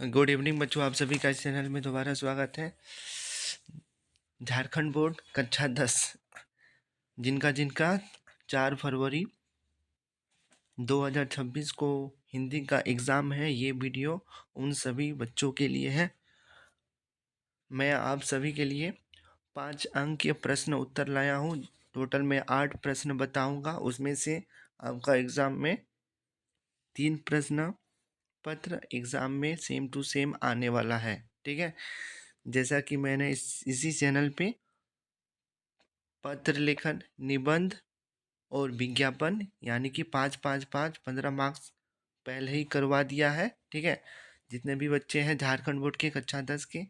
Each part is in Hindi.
गुड इवनिंग बच्चों, आप सभी का इस चैनल में दोबारा स्वागत है। झारखंड बोर्ड कक्षा 10 जिनका जिनका 4 फरवरी 2026 को हिंदी का एग्ज़ाम है, ये वीडियो उन सभी बच्चों के लिए है। मैं आप सभी के लिए 5 अंक के प्रश्न उत्तर लाया हूँ। टोटल मैं 8 प्रश्न बताऊँगा, उसमें से आपका एग्ज़ाम में 3 प्रश्न पत्र एग्ज़ाम में सेम टू सेम आने वाला है। ठीक है, जैसा कि मैंने इसी चैनल पे पत्र लेखन, निबंध और विज्ञापन यानी कि 5-5-5 15 मार्क्स पहले ही करवा दिया है। ठीक है, जितने भी बच्चे हैं झारखंड बोर्ड के कक्षा 10 के,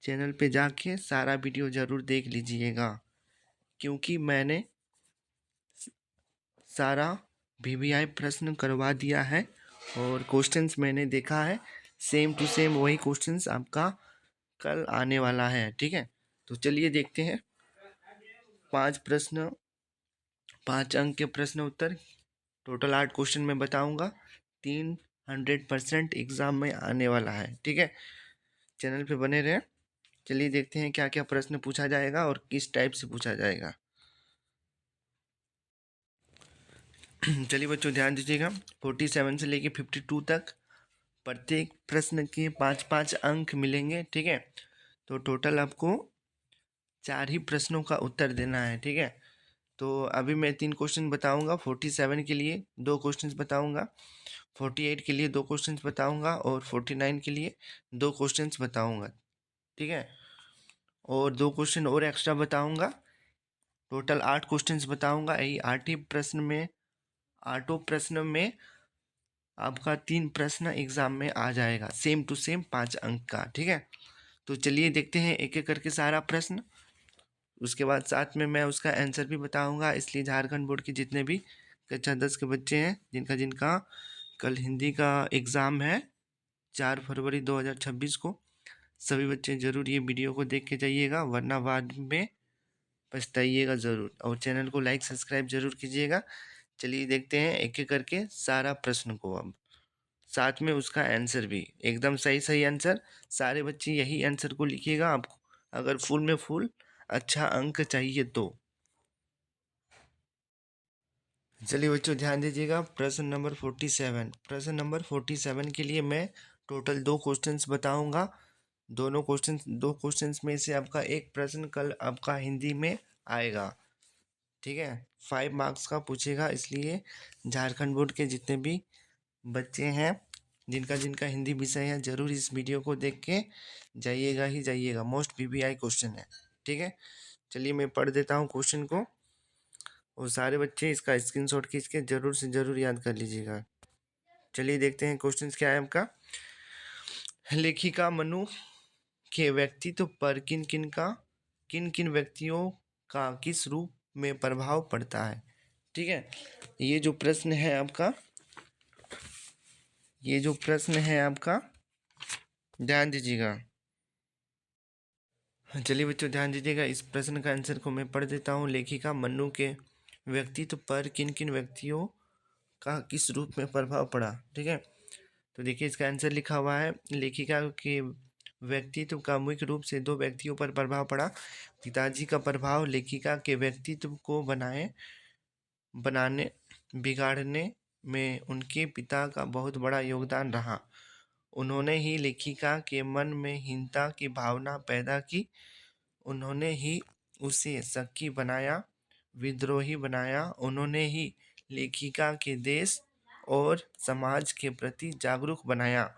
चैनल पे जाके सारा वीडियो ज़रूर देख लीजिएगा, क्योंकि मैंने सारा वीवीआई प्रश्न करवा दिया है और क्वेश्चंस मैंने देखा है, सेम टू सेम वही क्वेश्चंस आपका कल आने वाला है। ठीक है, तो चलिए देखते हैं 5 प्रश्न, 5 अंक के प्रश्न उत्तर। टोटल 8 क्वेश्चन मैं बताऊंगा, 300% एग्जाम में आने वाला है। ठीक है, चैनल पे बने रहें। चलिए देखते हैं क्या क्या प्रश्न पूछा जाएगा और किस टाइप से पूछा जाएगा। चलिए बच्चों ध्यान दीजिएगा, 47 से लेके 52 तक प्रत्येक प्रश्न के 5-5 अंक मिलेंगे। ठीक है, तो टोटल आपको 4 ही प्रश्नों का उत्तर देना है। ठीक है, तो अभी मैं 3 क्वेश्चन बताऊंगा। 47 के लिए 2 क्वेश्चन बताऊंगा, 48 के लिए 2 क्वेश्चंस बताऊंगा और 49 के लिए 2 क्वेश्चंस बताऊंगा। ठीक है, और 2 क्वेश्चन और एक्स्ट्रा बताऊंगा। टोटल 8 क्वेश्चंस बताऊंगा। यही 8 ही प्रश्न में, 8 प्रश्न में आपका 3 प्रश्न एग्जाम में आ जाएगा, सेम टू सेम 5 अंक का। ठीक है, तो चलिए देखते हैं एक एक करके सारा प्रश्न, उसके बाद साथ में मैं उसका आंसर भी बताऊंगा। इसलिए झारखंड बोर्ड के जितने भी कक्षा 10 के बच्चे हैं, जिनका जिनका कल हिंदी का एग्ज़ाम है 4 फरवरी 2026 को, सभी बच्चे ज़रूर ये वीडियो को देख के जाइएगा, वरना बाद में पछताइएगा ज़रूर। और चैनल को लाइक सब्सक्राइब ज़रूर कीजिएगा। चलिए देखते हैं एक एक करके सारा प्रश्न को, अब साथ में उसका आंसर भी एकदम सही सही आंसर। सारे बच्चे यही आंसर को लिखिएगा, आपको अगर फुल में फुल अच्छा अंक चाहिए तो। चलिए बच्चों ध्यान दीजिएगा, प्रश्न नंबर 47। प्रश्न नंबर 47 के लिए मैं टोटल 2 क्वेश्चंस बताऊंगा। दो क्वेश्चंस में से आपका एक प्रश्न कल आपका हिंदी में आएगा। ठीक है, 5 मार्क्स का पूछेगा, इसलिए झारखंड बोर्ड के जितने भी बच्चे हैं, जिनका जिनका हिंदी विषय है, ज़रूर इस वीडियो को देख के जाइएगा ही जाइएगा। मोस्ट वीवीआई क्वेश्चन है। ठीक है, चलिए मैं पढ़ देता हूँ क्वेश्चन को, और सारे बच्चे इसका स्क्रीनशॉट खींच के ज़रूर से ज़रूर याद कर लीजिएगा। चलिए देखते हैं क्वेश्चन क्या है आपका। लेखिका मनु के व्यक्तित्व पर किन किन व्यक्तियों का किस रूप में प्रभाव पड़ता है। ठीक है, ये जो प्रश्न है आपका, ध्यान दीजिएगा। चलिए बच्चों ध्यान दीजिएगा, इस प्रश्न का आंसर को मैं पढ़ देता हूँ। लेखिका मन्नू के व्यक्तित्व पर किन किन व्यक्तियों का किस रूप में प्रभाव पड़ा। ठीक है, तो देखिए इसका आंसर लिखा हुआ है, लेखिका के व्यक्तित्व का मुख्य रूप से 2 व्यक्तियों पर प्रभाव पड़ा। पिताजी का प्रभाव लेखिका के व्यक्तित्व को बनाने बिगाड़ने में उनके पिता का बहुत बड़ा योगदान रहा। उन्होंने ही लेखिका के मन में हीनता की भावना पैदा की। उन्होंने ही उसे शक्की बनाया, विद्रोही बनाया। उन्होंने ही लेखिका के देश और समाज के प्रति जागरूक बनाया।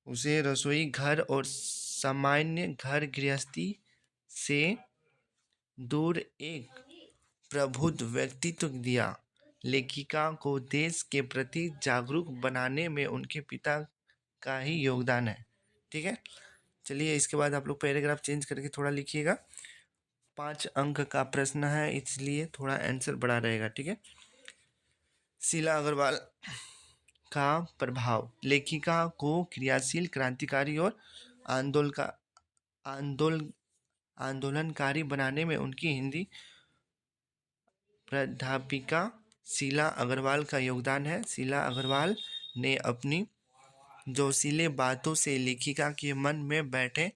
उसे रसोई घर और सामान्य घर गृहस्थी से दूर एक प्रबुद्ध व्यक्तित्व दिया। लेखिका को देश के प्रति जागरूक बनाने में उनके पिता का ही योगदान है। ठीक है, चलिए इसके बाद आप लोग पैराग्राफ चेंज करके थोड़ा लिखिएगा। 5 अंक का प्रश्न है, इसलिए थोड़ा आंसर बड़ा रहेगा। ठीक है, शीला अग्रवाल का प्रभाव लेखिका को क्रियाशील, क्रांतिकारी और आंदोलन का आंदोलनकारी बनाने में उनकी हिंदी प्राध्यापिका शीला अग्रवाल का योगदान है। शीला अग्रवाल ने अपनी जोशीले बातों से लेखिका के मन में बैठे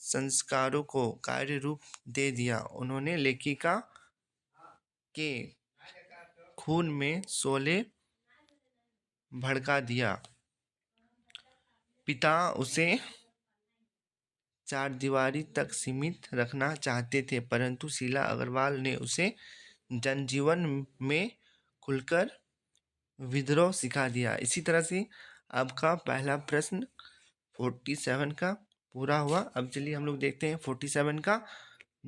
संस्कारों को कार्य रूप दे दिया। उन्होंने लेखिका के खून में शोले भड़का दिया। पिता उसे चारदीवारी तक सीमित रखना चाहते थे, परंतु शीला अग्रवाल ने उसे जनजीवन में खुलकर विद्रोह सिखा दिया। इसी तरह से आपका पहला प्रश्न 47 का पूरा हुआ। अब चलिए हम लोग देखते हैं 47 का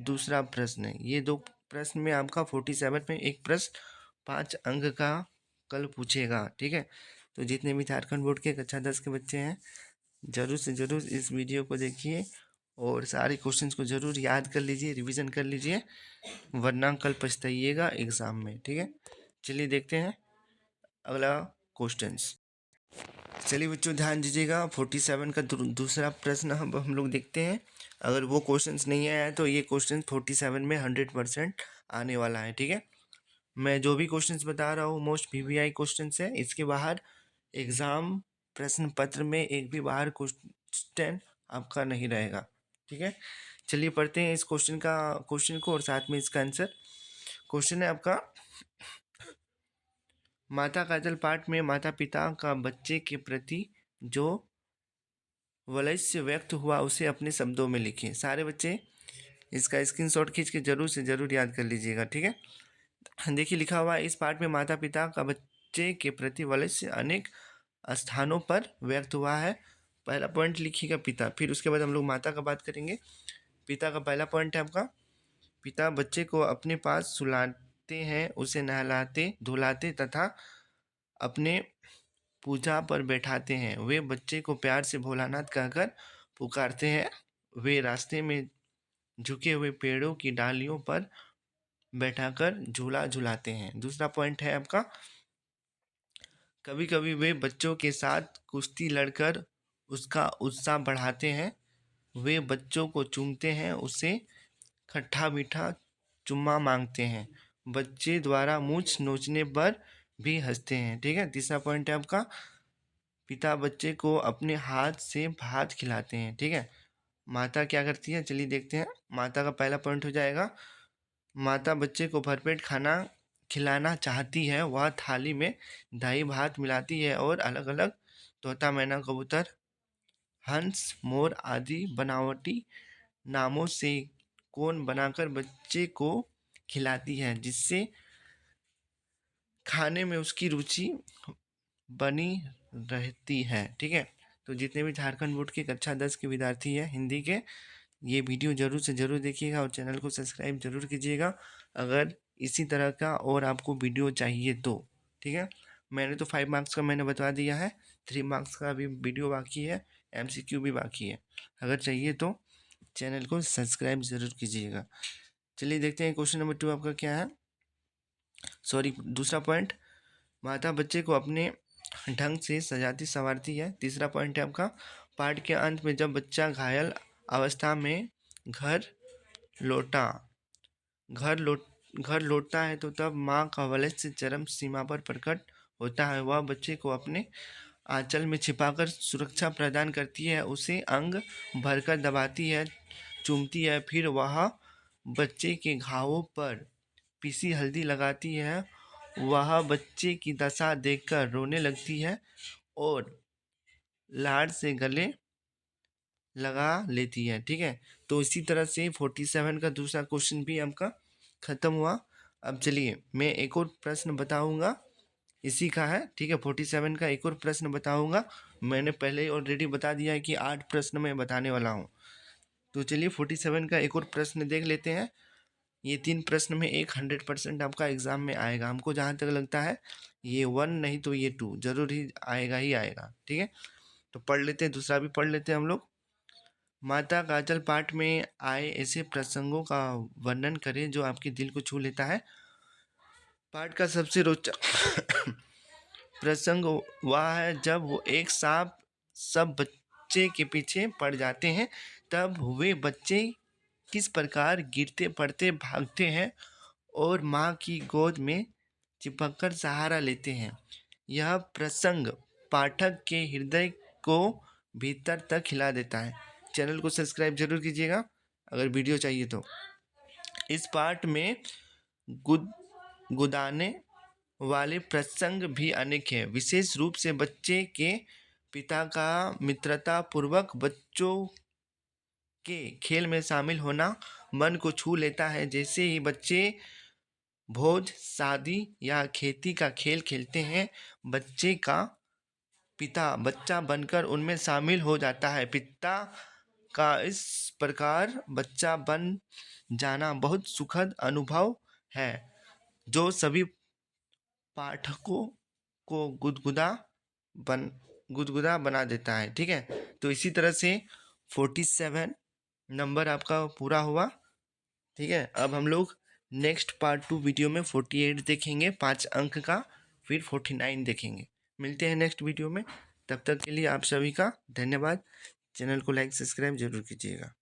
दूसरा प्रश्न। ये दो प्रश्न में आपका 47 में एक प्रश्न 5 अंक का कल पूछेगा, ठीक है। तो जितने भी झारखंड बोर्ड के कक्षा 10 के बच्चे हैं, ज़रूर से ज़रूर इस वीडियो को देखिए और सारे क्वेश्चंस को ज़रूर याद कर लीजिए, रिवीजन कर लीजिए, वरना कल पछताइएगा एग्ज़ाम में, ठीक है। चलिए देखते हैं अगला क्वेश्चंस। चलिए बच्चों ध्यान दीजिएगा, 47 का दूसरा प्रश्न हम लोग देखते हैं। अगर वो क्वेश्चंस नहीं आया तो ये क्वेश्चन 47 में 100% आने वाला है, ठीक है। मैं जो भी क्वेश्चंस बता रहा हूँ मोस्ट वीवीआई क्वेश्चंस है। इसके बाहर एग्ज़ाम प्रश्न पत्र में एक भी बाहर क्वेश्चन आपका नहीं रहेगा, ठीक है। चलिए पढ़ते हैं इस क्वेश्चन को और साथ में इसका आंसर। क्वेश्चन है आपका, माता काजल पाठ में माता पिता का बच्चे के प्रति जो वलय व्यक्त हुआ उसे अपने शब्दों में लिखें। सारे बच्चे इसका स्क्रीनशॉट खींच के जरूर से जरूर याद कर लीजिएगा, ठीक है। देखिए लिखा हुआ है, इस पाठ में माता पिता का बच्चे के प्रति वलय अनेक स्थानों पर व्यक्त हुआ है। पहला पॉइंट लिखिएगा पिता, फिर उसके बाद हम लोग माता का बात करेंगे। पिता का पहला पॉइंट है आपका, पिता बच्चे को अपने पास सुलाते हैं, उसे नहलाते धुलाते तथा अपने पूजा पर बैठाते हैं। वे बच्चे को प्यार से भोलानाथ कहकर पुकारते हैं। वे रास्ते में झुके हुए पेड़ों की डालियों पर बैठाकर झूला झुलाते हैं। दूसरा पॉइंट है आपका, कभी कभी वे बच्चों के साथ कुश्ती लड़कर उसका उत्साह बढ़ाते हैं। वे बच्चों को चूमते हैं, उसे खट्टा मीठा चुम्मा मांगते हैं। बच्चे द्वारा मूंछ नोचने पर भी हंसते हैं, ठीक है। तीसरा पॉइंट है आपका, पिता बच्चे को अपने हाथ से भात खिलाते हैं, ठीक है। माता क्या करती है, चलिए देखते हैं। माता का पहला पॉइंट हो जाएगा, माता बच्चे को भरपेट खाना खिलाना चाहती है। वह थाली में दही भात मिलाती है और अलग अलग तोता मैना कबूतर हंस मोर आदि बनावटी नामों से कोन बनाकर बच्चे को खिलाती है, जिससे खाने में उसकी रुचि बनी रहती है, ठीक है। तो जितने भी झारखंड बोर्ड के कक्षा 10 के विद्यार्थी हैं हिंदी के, ये वीडियो ज़रूर से ज़रूर देखिएगा और चैनल को सब्सक्राइब ज़रूर कीजिएगा अगर इसी तरह का और आपको वीडियो चाहिए तो, ठीक है। मैंने तो 5 मार्क्स का मैंने बता दिया है, 3 मार्क्स का अभी वीडियो बाकी है, MCQ भी बाकी है। अगर चाहिए तो चैनल को सब्सक्राइब ज़रूर कीजिएगा। चलिए देखते हैं क्वेश्चन नंबर 2 आपका क्या है। सॉरी, दूसरा पॉइंट, माता बच्चे को अपने ढंग से सजाती संवारती है। तीसरा पॉइंट है आपका, पाठ के अंत में जब बच्चा घायल अवस्था में लौटा घर लौटता है तो तब माँ का वलय से चरम सीमा पर प्रकट होता है। वह बच्चे को अपने आंचल में छिपाकर सुरक्षा प्रदान करती है, उसे अंग भरकर दबाती है, चूमती है, फिर वह बच्चे के घावों पर पीसी हल्दी लगाती है। वह बच्चे की दशा देखकर रोने लगती है और लाड से गले लगा लेती है, ठीक है। तो इसी तरह से 47 का दूसरा क्वेश्चन भी आपका खत्म हुआ। अब चलिए मैं एक और प्रश्न बताऊंगा, इसी का है, ठीक है। 47 का एक और प्रश्न बताऊंगा। मैंने पहले ही ऑलरेडी बता दिया है कि 8 प्रश्न मैं बताने वाला हूँ। तो चलिए 47 का एक और प्रश्न देख लेते हैं। ये 3 प्रश्न में एक 100% आपका एग्जाम में आएगा, हमको जहाँ तक लगता है। ये 1 नहीं तो ये 2 जरूर ही आएगा, ठीक है। तो पढ़ लेते हैं, दूसरा भी पढ़ लेते हैं हम लोग। माता काजल पाठ में आए ऐसे प्रसंगों का वर्णन करें जो आपके दिल को छू लेता है। पाठ का सबसे रोचक प्रसंग वह है जब वो एक सांप सब बच्चे के पीछे पड़ जाते हैं, तब वे बच्चे किस प्रकार गिरते पड़ते भागते हैं और माँ की गोद में चिपककर सहारा लेते हैं। यह प्रसंग पाठक के हृदय को भीतर तक हिला देता है। चैनल को सब्सक्राइब जरूर कीजिएगा अगर वीडियो चाहिए तो। इस पार्ट में गुदाने वाले प्रसंग भी अनेक हैं। विशेष रूप से बच्चे के पिता का मित्रता पूर्वक बच्चों के खेल में शामिल होना मन को छू लेता है। जैसे ही बच्चे भोज, शादी या खेती का खेल खेलते हैं, बच्चे का पिता बच्चा बनकर उनमें शामिल हो जाता है। पिता का इस प्रकार बच्चा बन जाना बहुत सुखद अनुभव है, जो सभी पाठकों को गुदगुदा बना देता है। ठीक है, तो इसी तरह से 47 नंबर आपका पूरा हुआ। ठीक है, अब हम लोग नेक्स्ट पार्ट 2 वीडियो में 48 देखेंगे 5 अंक का, फिर 49 देखेंगे। मिलते हैं नेक्स्ट वीडियो में, तब तक के लिए आप सभी का धन्यवाद। चैनल को लाइक सब्सक्राइब जरूर कीजिएगा।